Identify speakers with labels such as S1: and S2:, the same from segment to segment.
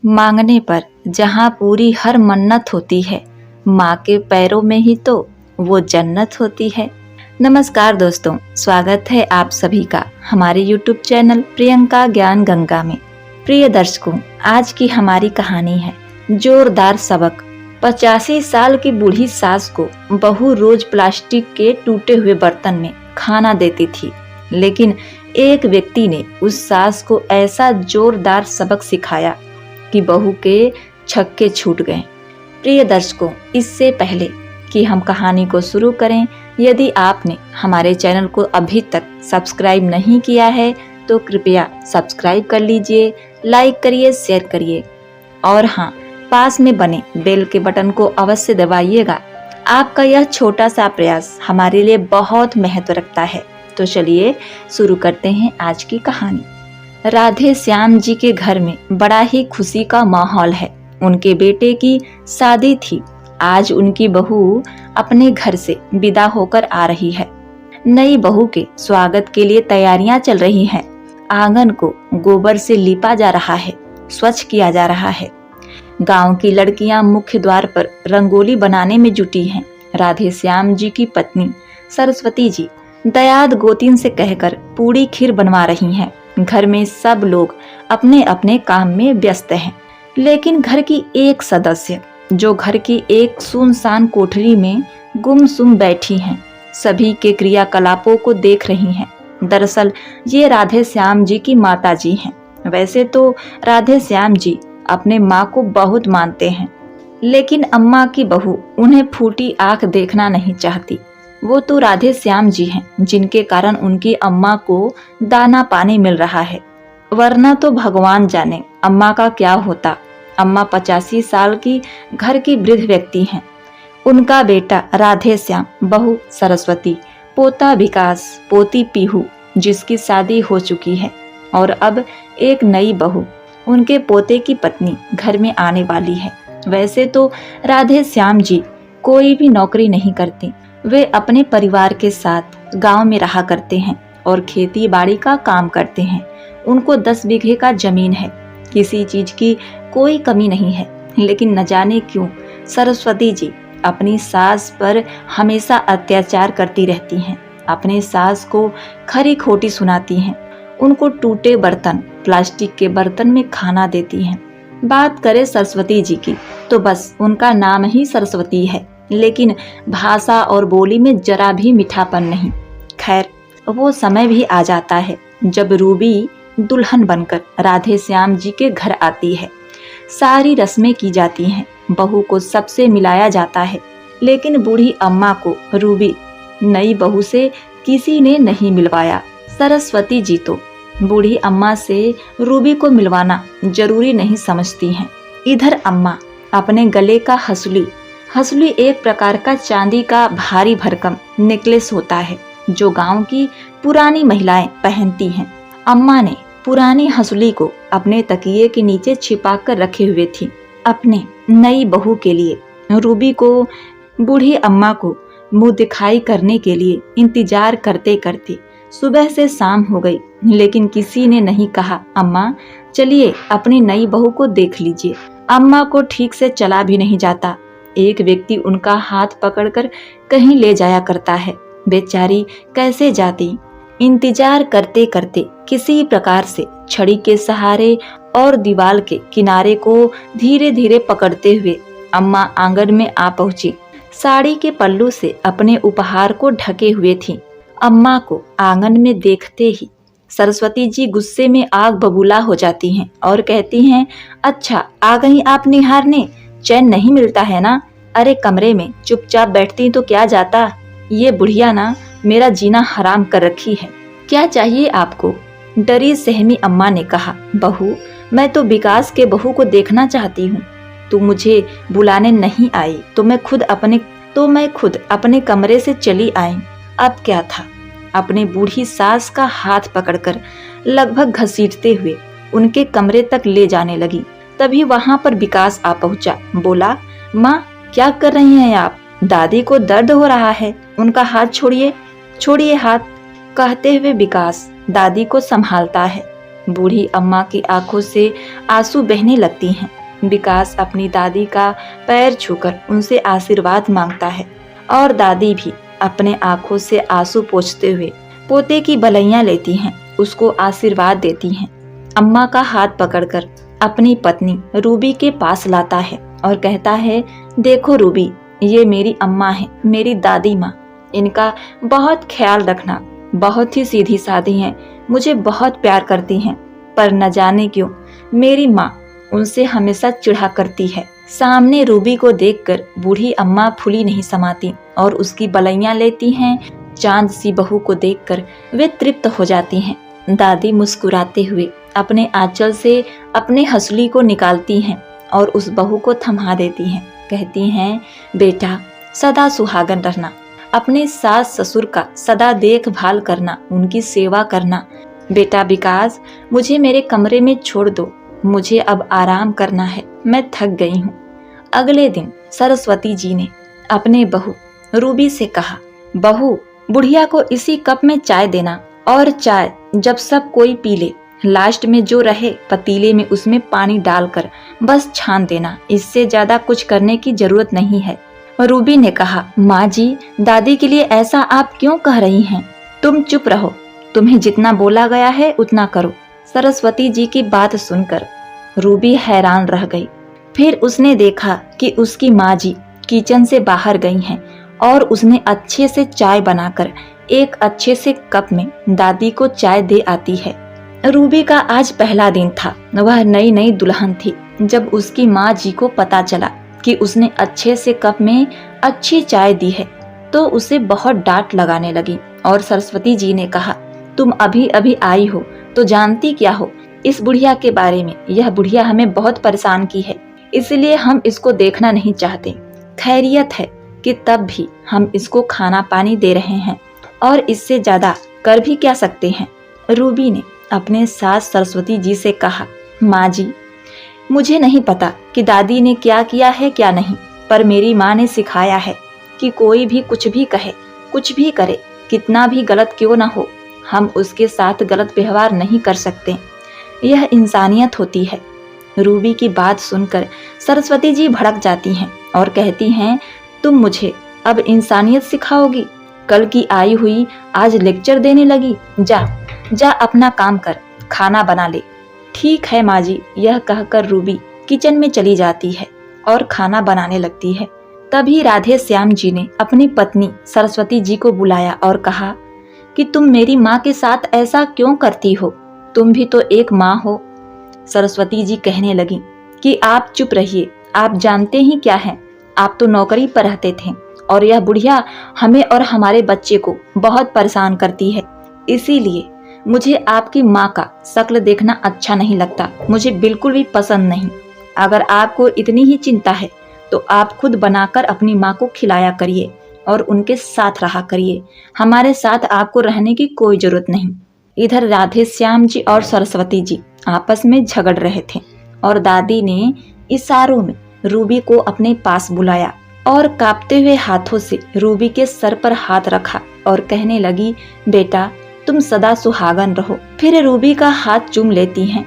S1: मांगने पर जहाँ पूरी हर मन्नत होती है, माँ के पैरों में ही तो वो जन्नत होती है। नमस्कार दोस्तों, स्वागत है आप सभी का हमारे YouTube चैनल प्रियंका ज्ञान गंगा में। प्रिय दर्शकों, आज की हमारी कहानी है जोरदार सबक। 85 साल की बूढ़ी सास को बहू रोज प्लास्टिक के टूटे हुए बर्तन में खाना देती थी, लेकिन एक व्यक्ति ने उस सास को ऐसा जोरदार सबक सिखाया कि बहू के छक्के छूट गए। प्रिय दर्शकों, इससे पहले कि हम कहानी को शुरू करें, यदि आपने हमारे चैनल को अभी तक सब्सक्राइब नहीं किया है तो कृपया सब्सक्राइब कर लीजिए, लाइक करिए, शेयर करिए और हाँ, पास में बने बेल के बटन को अवश्य दबाइएगा। आपका यह छोटा सा प्रयास हमारे लिए बहुत महत्व रखता है। तो चलिए शुरू करते हैं आज की कहानी। राधे श्याम जी के घर में बड़ा ही खुशी का माहौल है। उनके बेटे की शादी थी। आज उनकी बहू अपने घर से विदा होकर आ रही है। नई बहू के स्वागत के लिए तैयारियां चल रही हैं। आंगन को गोबर से लीपा जा रहा है, स्वच्छ किया जा रहा है। गांव की लड़कियां मुख्य द्वार पर रंगोली बनाने में जुटी हैं। राधे श्याम जी की पत्नी सरस्वती जी दयाद गोतिन से कहकर पूरी खीर बनवा रही हैं। घर में सब लोग अपने अपने काम में व्यस्त हैं, लेकिन घर की एक सदस्य जो घर की एक सुनसान कोठरी में गुमसुम बैठी हैं, सभी के क्रियाकलापों को देख रही हैं। दरअसल ये राधे श्याम जी की माता जी हैं। वैसे तो राधे श्याम जी अपने माँ को बहुत मानते हैं, लेकिन अम्मा की बहू उन्हें फूटी आंख देखना नहीं चाहती। वो तो राधे श्याम जी हैं, जिनके कारण उनकी अम्मा को दाना पानी मिल रहा है, वरना तो भगवान जाने अम्मा का क्या होता। अम्मा 85 साल की घर की वृद्ध व्यक्ति हैं। उनका बेटा राधे श्याम, बहू सरस्वती, पोता विकास, पोती पीहू जिसकी शादी हो चुकी है, और अब एक नई बहू उनके पोते की पत्नी घर में आने वाली है। वैसे तो राधे श्याम जी कोई भी नौकरी नहीं करती। वे अपने परिवार के साथ गांव में रहा करते हैं और खेती बाड़ी का काम करते हैं। उनको 10 बीघे का जमीन है, किसी चीज की कोई कमी नहीं है। लेकिन न जाने क्यों सरस्वती जी अपनी सास पर हमेशा अत्याचार करती रहती हैं। अपने सास को खरी खोटी सुनाती हैं, उनको टूटे बर्तन, प्लास्टिक के बर्तन में खाना देती हैं। बात करें सरस्वती जी की तो बस उनका नाम ही सरस्वती है, लेकिन भाषा और बोली में जरा भी मीठापन नहीं। खैर, वो समय भी आ जाता है जब रूबी दुल्हन बनकर राधे श्याम जी के घर आती है। सारी रस्में की जाती हैं, बहू को सबसे मिलाया जाता है, लेकिन बूढ़ी अम्मा को रूबी नई बहू से किसी ने नहीं मिलवाया। सरस्वती जी तो बूढ़ी अम्मा से रूबी को मिलवाना जरूरी नहीं समझती हैं। इधर अम्मा अपने गले का हंसुली एक प्रकार का चांदी का भारी भरकम नेकलेस होता है, जो गांव की पुरानी महिलाएं पहनती हैं। अम्मा ने पुरानी हंसुली को अपने तकिए के नीचे छिपा कर रखे हुए थी। अपने नई बहू के लिए रूबी को बूढ़ी अम्मा को मुंह दिखाई करने के लिए इंतजार करते करते सुबह से शाम हो गई, लेकिन किसी ने नहीं कहा, अम्मा चलिए अपनी नई बहू को देख लीजिए। अम्मा को ठीक से चला भी नहीं जाता। एक व्यक्ति उनका हाथ पकड़कर कहीं ले जाया करता है। बेचारी कैसे जाती। इंतजार करते करते किसी प्रकार से छड़ी के सहारे और दीवार के किनारे को धीरे धीरे पकड़ते हुए अम्मा आंगन में आ पहुंची। साड़ी के पल्लू से अपने उपहार को ढके हुए थीं। अम्मा को आंगन में देखते ही सरस्वती जी गुस्से में आग बबूला हो जाती हैं और कहती हैं, अच्छा आ गई आप निहारने, चैन नहीं मिलता है ना? अरे कमरे में चुपचाप बैठती तो क्या जाता। ये बुढ़िया ना मेरा जीना हराम कर रखी है। क्या चाहिए आपको? डरी सहमी अम्मा ने कहा, बहू मैं तो विकास के बहू को देखना चाहती हूँ। तू मुझे बुलाने नहीं आई तो मैं खुद अपने कमरे से चली आई। अब क्या था। अपने बूढ़ी सास का हाथ पकड़कर लगभग घसीटते हुए उनके कमरे तक ले जाने लगी। तभी वहां पर विकास आ पहुंचा। बोला, माँ क्या कर रही हैं आप? दादी को दर्द हो रहा है, उनका हाथ छोड़िए, छोड़िए हाथ। कहते हुए विकास दादी को संभालता है। बूढ़ी अम्मा की आंखों से आंसू बहने लगती हैं। विकास अपनी दादी का पैर छूकर उनसे आशीर्वाद मांगता है और दादी भी अपने आंखों से आंसू पोंछते हुए पोते की बलैया लेती हैं, उसको आशीर्वाद देती हैं। अम्मा का हाथ पकड़कर अपनी पत्नी रूबी के पास लाता है और कहता है, देखो रूबी, ये मेरी अम्मा है, मेरी दादी माँ। इनका बहुत ख्याल रखना। बहुत ही सीधी सादी हैं, मुझे बहुत प्यार करती हैं, पर न जाने क्यों मेरी माँ उनसे हमेशा चिढ़ा करती है। सामने रूबी को देखकर बूढ़ी अम्मा फूली नहीं समाती और उसकी बलैया लेती हैं। चांद सी बहू को देखकर वे तृप्त हो जाती हैं। दादी मुस्कुराते हुए अपने आंचल से अपने हंसुली को निकालती हैं और उस बहू को थमा देती हैं। कहती हैं, बेटा सदा सुहागन रहना, अपने सास ससुर का सदा देखभाल करना, उनकी सेवा करना। बेटा विकास, मुझे मेरे कमरे में छोड़ दो, मुझे अब आराम करना है, मैं थक गई हूँ। अगले दिन सरस्वती जी ने अपने बहू रूबी से कहा, बहू बुढ़िया को इसी कप में चाय देना, और चाय जब सब कोई पी ले, लास्ट में जो रहे पतीले में उसमें पानी डालकर बस छान देना, इससे ज्यादा कुछ करने की जरूरत नहीं है। रूबी ने कहा, माँ जी, दादी के लिए ऐसा आप क्यों कह रही हैं? तुम चुप रहो, तुम्हें जितना बोला गया है उतना करो। सरस्वती जी की बात सुनकर रूबी हैरान रह गई। फिर उसने देखा कि उसकी माँ जी किचन से बाहर गई हैं और उसने अच्छे से चाय बनाकर एक अच्छे से कप में दादी को चाय दे आती है। रूबी का आज पहला दिन था। वह नई नई दुल्हन थी। जब उसकी माँ जी को पता चला कि उसने अच्छे से कप में अच्छी चाय दी है तो उसे बहुत डांट लगाने लगी और सरस्वती जी ने कहा, तुम अभी अभी आई हो तो जानती क्या हो इस बुढ़िया के बारे में? यह बुढ़िया हमें बहुत परेशान की है, इसलिए हम इसको देखना नहीं चाहते। खैरियत है कि तब भी हम इसको खाना पानी दे रहे हैं, और इससे ज्यादा कर भी क्या सकते हैं। रूबी ने अपने सास सरस्वती जी से कहा, माँ जी, मुझे नहीं पता कि दादी ने क्या किया है क्या नहीं, पर मेरी माँ ने सिखाया है कि कोई भी कुछ भी कहे, कुछ भी करे, कितना भी गलत क्यों ना हो, हम उसके साथ गलत व्यवहार नहीं कर सकते। यह इंसानियत होती है। रूबी की बात सुनकर सरस्वती जी भड़क जाती हैं और कहती हैं, तुम मुझे अब इंसानियत सिखाओगी? कल की आई हुई आज लेक्चर देने लगी। जा जा अपना काम कर, खाना बना ले। ठीक है माँ जी, यह कहकर रूबी किचन में चली जाती है और खाना बनाने लगती है। तभी राधे श्याम जी ने अपनी पत्नी सरस्वती जी को बुलाया और कहा कि तुम मेरी माँ के साथ ऐसा क्यों करती हो? तुम भी तो एक माँ हो। सरस्वती जी कहने लगी कि आप चुप रहिए, आप जानते ही क्या है, आप तो नौकरी पर रहते थे और यह बुढ़िया हमें और हमारे बच्चे को बहुत परेशान करती है, इसीलिए मुझे आपकी माँ का शक्ल देखना अच्छा नहीं लगता, मुझे बिल्कुल भी पसंद नहीं। अगर आपको इतनी ही चिंता है तो आप खुद बनाकर अपनी माँ को खिलाया करिए और उनके साथ रहा करिए, हमारे साथ आपको रहने की कोई जरूरत नहीं। इधर राधे श्याम जी और सरस्वती जी आपस में झगड़ रहे थे और दादी ने इशारों में रूबी को अपने पास बुलाया और कांपते हुए हाथों से रूबी के सर पर हाथ रखा और कहने लगी, बेटा तुम सदा सुहागन रहो। फिर रूबी का हाथ चूम लेती हैं।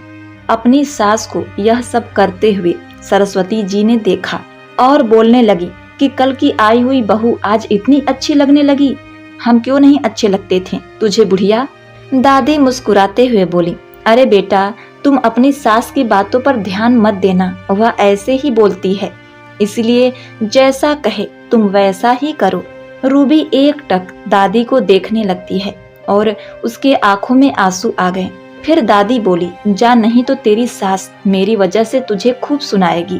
S1: अपनी सास को यह सब करते हुए सरस्वती जी ने देखा और बोलने लगी कि कल की आई हुई बहू आज इतनी अच्छी लगने लगी, हम क्यों नहीं अच्छे लगते थे तुझे बुढ़िया? दादी मुस्कुराते हुए बोली, अरे बेटा, तुम अपनी सास की बातों पर ध्यान मत देना, वह ऐसे ही बोलती है, इसलिए जैसा कहे तुम वैसा ही करो। रूबी एकटक दादी को देखने लगती है और उसके आंखों में आंसू आ गए। फिर दादी बोली, जा, नहीं तो तेरी सास मेरी वजह से तुझे खूब सुनाएगी।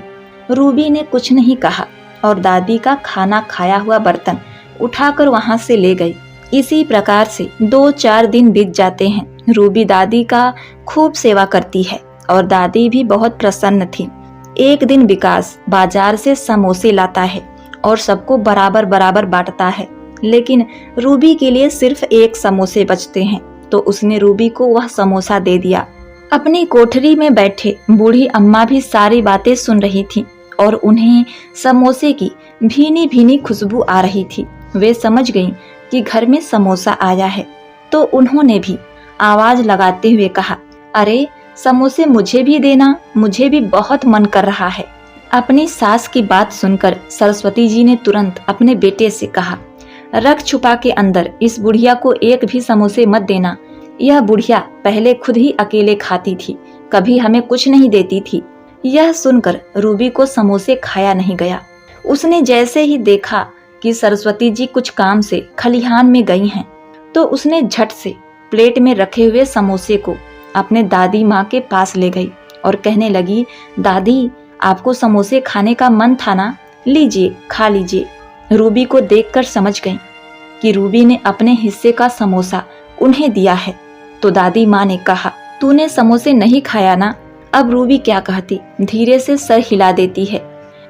S1: रूबी ने कुछ नहीं कहा और दादी का खाना खाया हुआ बर्तन उठाकर वहां से ले गई। इसी प्रकार से 2-4 दिन बीत जाते हैं। रूबी दादी का खूब सेवा करती है और दादी भी बहुत प्रसन्न थी। एक दिन विकास बाजार से समोसे लाता है और सबको बराबर बराबर बांटता है, लेकिन रूबी के लिए सिर्फ एक समोसे बचते हैं, तो उसने रूबी को वह समोसा दे दिया। अपनी कोठरी में बैठे बूढ़ी अम्मा भी सारी बातें सुन रही थी और उन्हें समोसे की भीनी भीनी खुशबू आ रही थी। वे समझ गईं कि घर में समोसा आया है, तो उन्होंने भी आवाज लगाते हुए कहा, अरे समोसे मुझे भी देना, मुझे भी बहुत मन कर रहा है। अपनी सास की बात सुनकर सरस्वती जी ने तुरंत अपने बेटे से कहा, रख छुपा के अंदर इस बुढ़िया को एक भी समोसे मत देना। यह बुढ़िया पहले खुद ही अकेले खाती थी, कभी हमें कुछ नहीं देती थी। यह सुनकर रूबी को समोसे खाया नहीं गया। उसने जैसे ही देखा कि सरस्वती जी कुछ काम से खलिहान में गई हैं, तो उसने झट से प्लेट में रखे हुए समोसे को अपने दादी माँ के पास ले गई और कहने लगी, दादी आपको समोसे खाने का मन था ना, लीजिए खा लीजिए। रूबी को देखकर समझ गई कि रूबी ने अपने हिस्से का समोसा उन्हें दिया है। तो दादी माँ ने कहा, तूने समोसे नहीं खाया ना। अब रूबी क्या कहती, धीरे से सर हिला देती है।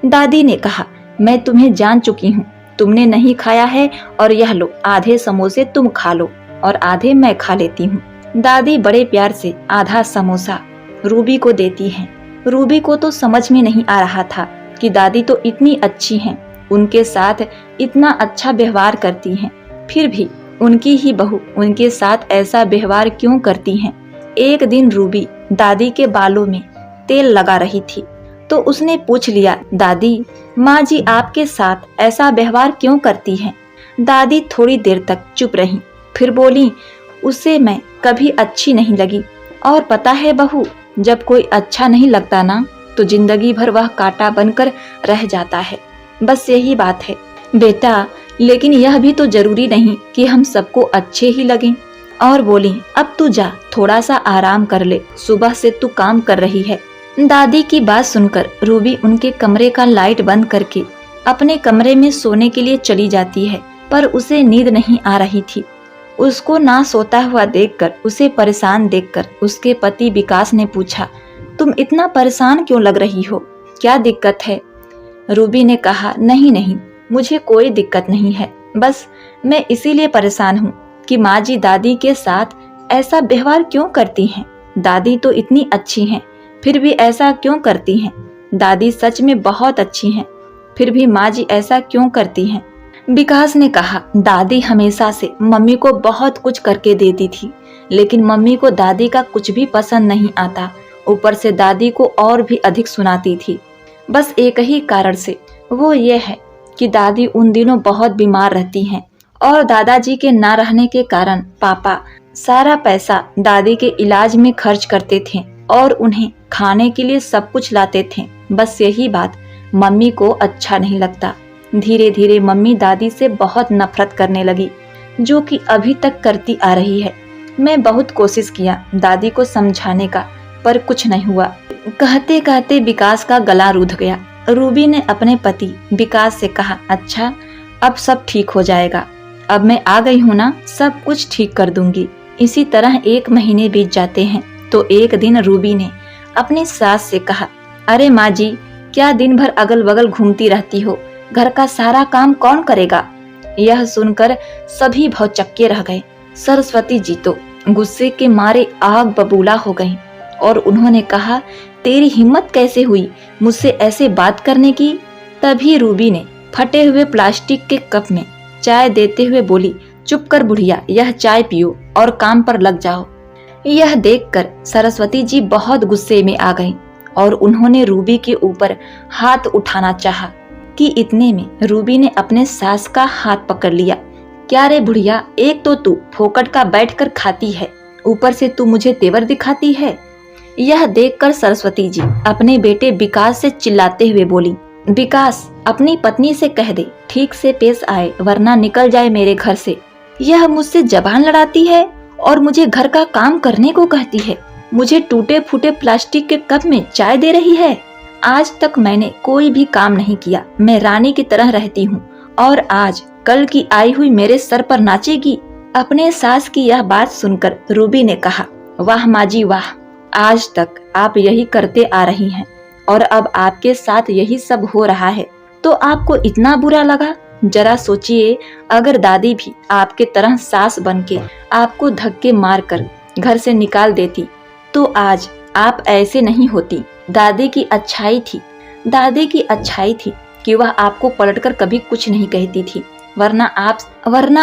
S1: दादी ने कहा, मैं तुम्हें जान चुकी हूँ, तुमने नहीं खाया है और यह लो आधे समोसे तुम खा लो और आधे मैं खा लेती हूँ। दादी बड़े प्यार से आधा समोसा रूबी को देती हैं। रूबी को तो समझ में नहीं आ रहा था कि दादी तो इतनी अच्छी हैं, उनके साथ इतना अच्छा व्यवहार करती हैं, फिर भी उनकी ही बहू उनके साथ ऐसा व्यवहार क्यों करती हैं। एक दिन रूबी दादी के बालों में तेल लगा रही थी, तो उसने पूछ लिया, दादी माँ जी आपके साथ ऐसा व्यवहार क्यों करती हैं। दादी थोड़ी देर तक चुप रही, फिर बोली, उससे मैं कभी अच्छी नहीं लगी, और पता है बहू, जब कोई अच्छा नहीं लगता ना तो जिंदगी भर वह कांटा बनकर रह जाता है, बस यही बात है बेटा। लेकिन यह भी तो जरूरी नहीं कि हम सबको अच्छे ही लगें। और बोली, अब तू जा थोड़ा सा आराम कर ले, सुबह से तू काम कर रही है। दादी की बात सुनकर रूबी उनके कमरे का लाइट बंद करके अपने कमरे में सोने के लिए चली जाती है, पर उसे नींद नहीं आ रही थी। उसको ना सोता हुआ देखकर, उसे परेशान देखकर उसके पति विकास ने पूछा, तुम इतना परेशान क्यों लग रही हो, क्या दिक्कत है। रूबी ने कहा, नहीं नहीं मुझे कोई दिक्कत नहीं है, बस मैं इसीलिए परेशान हूँ कि माँ जी दादी के साथ ऐसा व्यवहार क्यों करती हैं। दादी तो इतनी अच्छी हैं, फिर भी ऐसा क्यों करती हैं। दादी सच में बहुत अच्छी हैं, फिर भी माँ जी ऐसा क्यों करती हैं। विकास ने कहा, दादी हमेशा से मम्मी को बहुत कुछ करके देती थी, लेकिन मम्मी को दादी का कुछ भी पसंद नहीं आता, ऊपर से दादी को और भी अधिक सुनाती थी। बस एक ही कारण से, वो ये है कि दादी उन दिनों बहुत बीमार रहती हैं और दादाजी के ना रहने के कारण पापा सारा पैसा दादी के इलाज में खर्च करते थे और उन्हें खाने के लिए सब कुछ लाते थे। बस यही बात मम्मी को अच्छा नहीं लगता। धीरे धीरे मम्मी दादी से बहुत नफरत करने लगी, जो कि अभी तक करती आ रही है। मैं बहुत कोशिश किया दादी को समझाने का, पर कुछ नहीं हुआ। कहते कहते विकास का गला रूंध गया। रूबी ने अपने पति विकास से कहा, अच्छा अब सब ठीक हो जाएगा, अब मैं आ गई हूँ ना, सब कुछ ठीक कर दूंगी। इसी तरह 1 महीने बीत जाते हैं। तो एक दिन रूबी ने अपनी सास से कहा, अरे माँ जी, क्या दिन भर अगल बगल घूमती रहती हो, घर का सारा काम कौन करेगा। यह सुनकर सभी भौचक्के रह गए। सरस्वती जी तो गुस्से के मारे आग बबूला हो गईं और उन्होंने कहा, तेरी हिम्मत कैसे हुई मुझसे ऐसे बात करने की। तभी रूबी ने फटे हुए प्लास्टिक के कप में चाय देते हुए बोली, चुप कर बुढ़िया, यह चाय पियो और काम पर लग जाओ। यह देखकर सरस्वती जी बहुत गुस्से में आ गईं और उन्होंने रूबी के ऊपर हाथ उठाना चाहा कि इतने में रूबी ने अपने सास का हाथ पकड़ लिया। क्या रे बुढ़िया, एक तो तू फोकट का बैठकर खाती है, ऊपर से तू मुझे तेवर दिखाती है। यह देखकर सरस्वती जी अपने बेटे विकास से चिल्लाते हुए बोली, विकास अपनी पत्नी से कह दे ठीक से पेश आए, वरना निकल जाए मेरे घर से। यह मुझसे जबान लड़ाती है और मुझे घर का काम करने को कहती है, मुझे टूटे फूटे प्लास्टिक के कप में चाय दे रही है। आज तक मैंने कोई भी काम नहीं किया, मैं रानी की तरह रहती हूँ और आज कल की आई हुई मेरे सर पर नाचेगी। अपने सास की यह बात सुनकर रूबी ने कहा, वाह माँ जी वाह, आज तक आप यही करते आ रही हैं और अब आपके साथ यही सब हो रहा है तो आपको इतना बुरा लगा। जरा सोचिए, अगर दादी भी आपके तरह सास बनके आपको धक्के मारकर घर से निकाल देती तो आज आप ऐसे नहीं होती। दादी की अच्छाई थी कि वह आपको पलटकर कभी कुछ नहीं कहती थी, वरना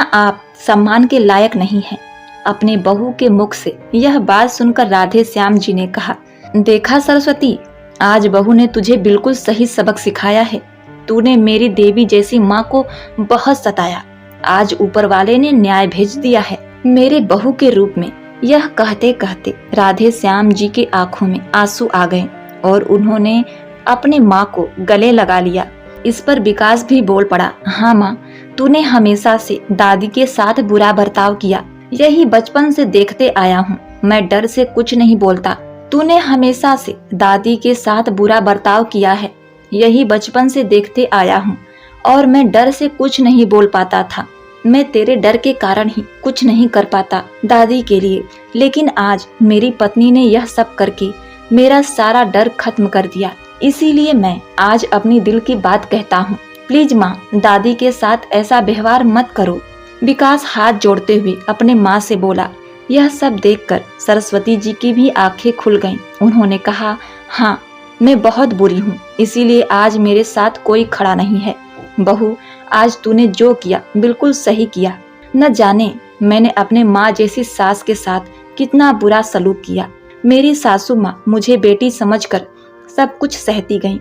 S1: आप सम्मान के लायक नहीं हैं। अपने बहू के मुख से यह बात सुनकर राधे श्याम जी ने कहा, देखा सरस्वती, आज बहू ने तुझे बिल्कुल सही सबक सिखाया है। तूने मेरी देवी जैसी माँ को बहुत सताया, आज ऊपर वाले ने न्याय भेज दिया है मेरे बहू के रूप में। यह कहते कहते राधे श्याम जी की आंखों में आंसू आ गए और उन्होंने अपनी माँ को गले लगा लिया। इस पर विकास भी बोल पड़ा, हाँ माँ, तूने हमेशा से दादी के साथ बुरा बर्ताव किया, यही बचपन से देखते आया हूँ। मैं डर से कुछ नहीं बोलता। तूने हमेशा से दादी के साथ बुरा बर्ताव किया है, यही बचपन से देखते आया हूँ और मैं डर से कुछ नहीं बोल पाता था। मैं तेरे डर के कारण ही कुछ नहीं कर पाता दादी के लिए, लेकिन आज मेरी पत्नी ने यह सब करके मेरा सारा डर खत्म कर दिया। इसीलिए मैं आज अपनी दिल की बात कहता हूँ। प्लीज माँ, दादी के साथ ऐसा व्यवहार मत करो। विकास हाथ जोड़ते हुए अपने माँ से बोला। यह सब देखकर सरस्वती जी की भी आंखें खुल गईं। उन्होंने कहा, हाँ, मैं बहुत बुरी हूँ, इसीलिए आज मेरे साथ कोई खड़ा नहीं है। बहू, आज तूने जो किया बिल्कुल सही किया। न जाने मैंने अपने माँ जैसी सास के साथ कितना बुरा सलूक किया। मेरी सासू माँ मुझे बेटी समझकर सब कुछ सहती गईं।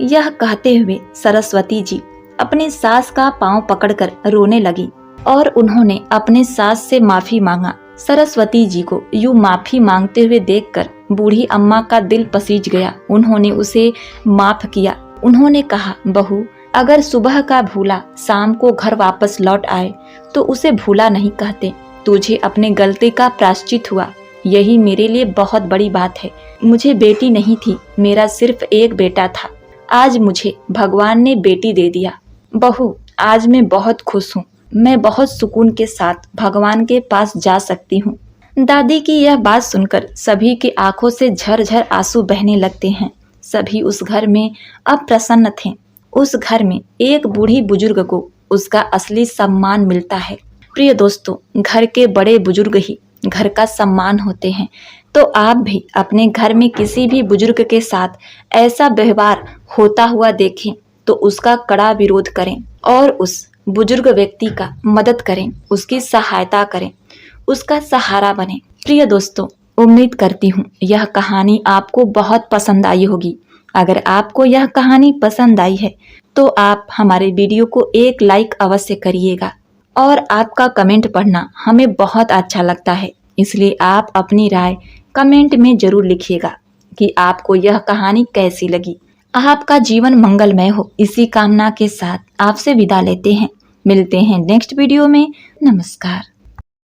S1: यह कहते हुए सरस्वती जी अपनी सास का पांव पकड़कर रोने लगी और उन्होंने अपने सास से माफी मांगा। सरस्वती जी को यूं माफी मांगते हुए देखकर बूढ़ी अम्मा का दिल पसीज गया। उन्होंने उसे माफ किया। उन्होंने कहा, बहू, अगर सुबह का भूला शाम को घर वापस लौट आए तो उसे भूला नहीं कहते। तुझे अपने गलती का प्रायश्चित हुआ, यही मेरे लिए बहुत बड़ी बात है। मुझे बेटी नहीं थी, मेरा सिर्फ एक बेटा था। आज मुझे भगवान ने बेटी दे दिया। बहू, आज मैं बहुत खुश हूँ। मैं बहुत सुकून के साथ भगवान के पास जा सकती हूँ। दादी की यह बात सुनकर सभी की आंखों से झरझर आंसू बहने लगते हैं। सभी उस घर में अब प्रसन्न थे। उस घर में एक बूढ़ी बुजुर्ग को उसका असली सम्मान मिलता है। प्रिय दोस्तों, घर के बड़े बुजुर्ग ही घर का सम्मान होते हैं। तो आप भी अपने घर में किसी भी बुजुर्ग के साथ ऐसा व्यवहार होता हुआ देखें तो उसका कड़ा विरोध करें और उस बुजुर्ग व्यक्ति का मदद करें, उसकी सहायता करें, उसका सहारा बने। प्रिय दोस्तों, उम्मीद करती हूँ यह कहानी आपको बहुत पसंद आई होगी। अगर आपको यह कहानी पसंद आई है तो आप हमारे वीडियो को एक लाइक अवश्य करिएगा और आपका कमेंट पढ़ना हमें बहुत अच्छा लगता है, इसलिए आप अपनी राय कमेंट में जरूर लिखिएगा कि आपको यह कहानी कैसी लगी। आपका जीवन मंगलमय हो, इसी कामना के साथ आपसे विदा लेते हैं। मिलते हैं नेक्स्ट वीडियो में। नमस्कार।